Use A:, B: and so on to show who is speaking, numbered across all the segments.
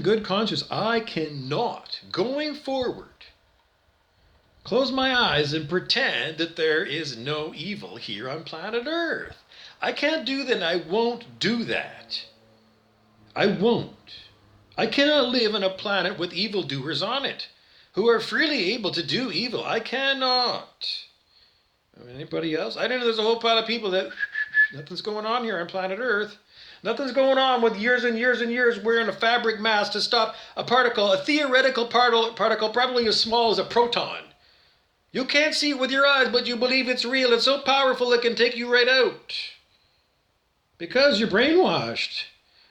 A: good conscience, I cannot, going forward, close my eyes and pretend that there is no evil here on planet Earth. I can't do that, and I won't do that. I won't. I cannot live on a planet with evildoers on it, who are freely able to do evil. I cannot. Anybody else? I don't know. There's a whole pile of people that nothing's going on here on planet Earth. Nothing's going on with years and years and years wearing a fabric mask to stop a particle, a theoretical particle probably as small as a proton. You can't see it with your eyes, but you believe it's real. It's so powerful it can take you right out. Because you're brainwashed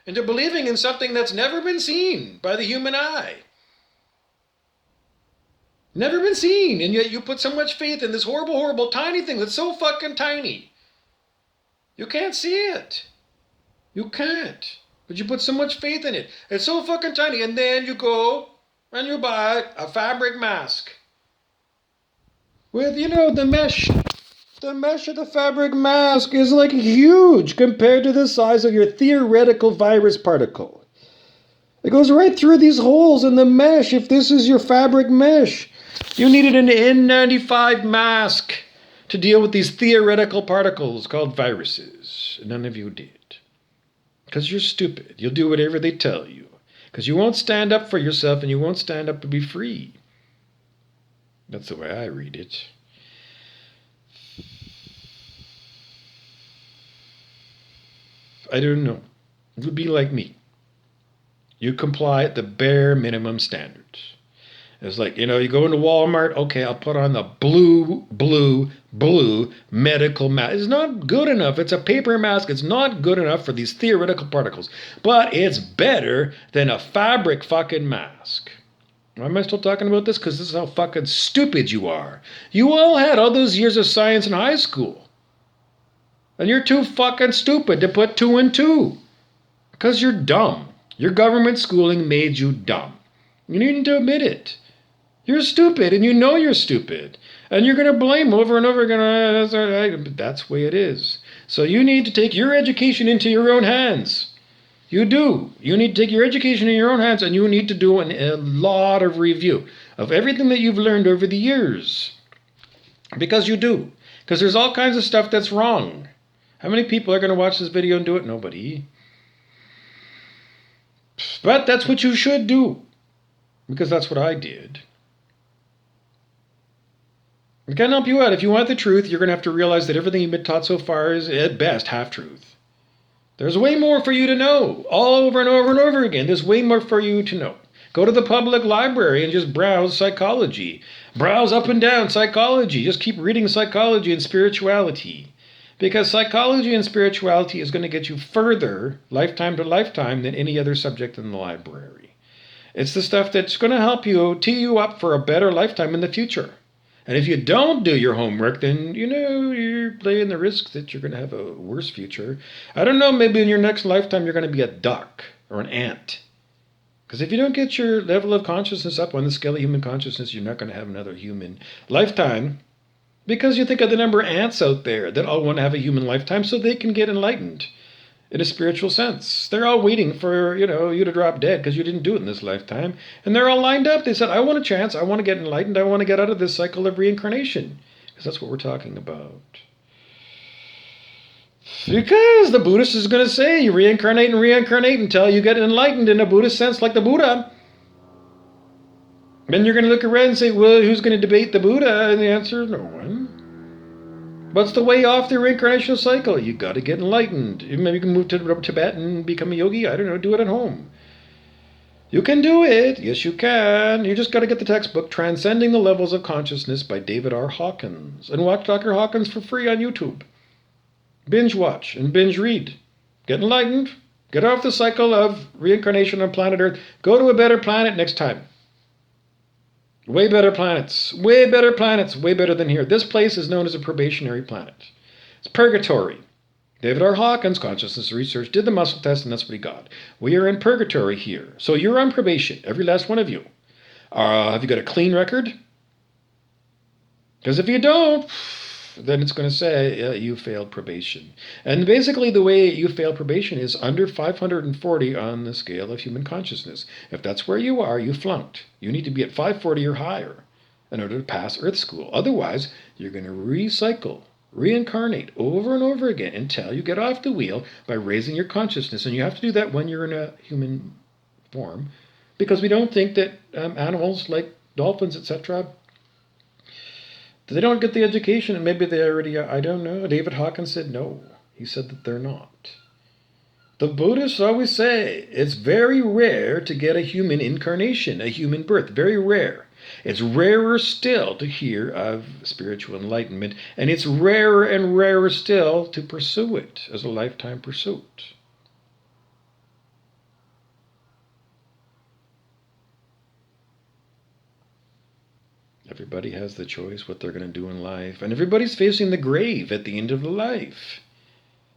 A: into believing in something that's never been seen by the human eye. Never been seen, and yet you put so much faith in this horrible, horrible, tiny thing that's so fucking tiny. You can't see it. You can't. But you put so much faith in it. It's so fucking tiny, and then you go and you buy a fabric mask. With, the mesh. The mesh of the fabric mask is like huge compared to the size of your theoretical virus particle. It goes right through these holes in the mesh if this is your fabric mesh. You needed an N95 mask to deal with these theoretical particles called viruses. None of you did. Because you're stupid. You'll do whatever they tell you. Because you won't stand up for yourself and you won't stand up to be free. That's the way I read it. I don't know. It would be like me. You comply at the bare minimum standards. It's like, you go into Walmart, okay, I'll put on the blue medical mask. It's not good enough. It's a paper mask. It's not good enough for these theoretical particles. But it's better than a fabric fucking mask. Why am I still talking about this? Because this is how fucking stupid you are. You all had all those years of science in high school. And you're too fucking stupid to put 2 and 2. Because you're dumb. Your government schooling made you dumb. You need to admit it. You're stupid, and you know you're stupid. And you're going to blame over and over again. That's the way it is. So you need to take your education into your own hands. You do. You need to take your education in your own hands, and you need to do a lot of review of everything that you've learned over the years. Because you do. Because there's all kinds of stuff that's wrong. How many people are going to watch this video and do it? Nobody. But that's what you should do. Because that's what I did. I can help you out. If you want the truth, you're going to have to realize that everything you've been taught so far is, at best, half-truth. There's way more for you to know. All over and over and over again. There's way more for you to know. Go to the public library and just browse psychology. Browse up and down psychology. Just keep reading psychology and spirituality. Because psychology and spirituality is going to get you further, lifetime to lifetime, than any other subject in the library. It's the stuff that's going to help you tee you up for a better lifetime in the future. And if you don't do your homework, then, you're playing the risk that you're going to have a worse future. I don't know, maybe in your next lifetime you're going to be a duck or an ant. Because if you don't get your level of consciousness up on the scale of human consciousness, you're not going to have another human lifetime. Because you think of the number of ants out there that all want to have a human lifetime so they can get enlightened in a spiritual sense. They're all waiting for, you to drop dead because you didn't do it in this lifetime. And they're all lined up. They said, I want a chance. I want to get enlightened. I want to get out of this cycle of reincarnation. Because that's what we're talking about. Because the Buddhist is going to say you reincarnate until you get enlightened in a Buddhist sense like the Buddha. Then you're going to look around and say, well, who's going to debate the Buddha? And the answer is no one. What's the way off the reincarnational cycle? You got to get enlightened. Maybe you can move to Tibet and become a yogi. I don't know. Do it at home. You can do it. Yes, you can. You just got to get the textbook, Transcending the Levels of Consciousness by David R. Hawkins. And watch Dr. Hawkins for free on YouTube. Binge watch and binge read. Get enlightened. Get off the cycle of reincarnation on planet Earth. Go to a better planet next time. Way better planets. Way better planets. Way better than here. This place is known as a probationary planet. It's purgatory. David R. Hawkins, consciousness research, did the muscle test, and that's what he got. We are in purgatory here. So you're on probation, every last one of you. Have you got a clean record? Because if you don't, then it's going to say you failed probation. And basically, the way you fail probation is under 540 on the scale of human consciousness. If that's where you are, you flunked. You need to be at 540 or higher in order to pass Earth School. Otherwise, you're going to recycle, reincarnate over and over again until you get off the wheel by raising your consciousness. And you have to do that when you're in a human form, because we don't think that animals like dolphins, etc., they don't get the education, and maybe they already are. I don't know. David Hawkins said no. He said that they're not. The Buddhists always say it's very rare to get a human incarnation, a human birth. Very rare. It's rarer still to hear of spiritual enlightenment, and it's rarer and rarer still to pursue it as a lifetime pursuit. Everybody has the choice what they're going to do in life, and everybody's facing the grave at the end of the life.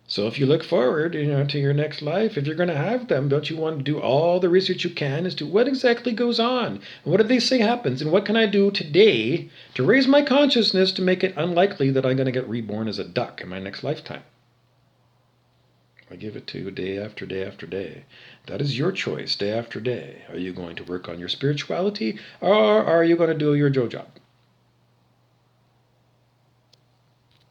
A: So if you look forward, to your next life, if you're going to have them, don't you want to do all the research you can as to what exactly goes on, and what do they say happens, and what can I do today to raise my consciousness to make it unlikely that I'm going to get reborn as a duck in my next lifetime? I give it to you day after day after day. That is your choice, day after day. Are you going to work on your spirituality, or are you going to do your Joe job?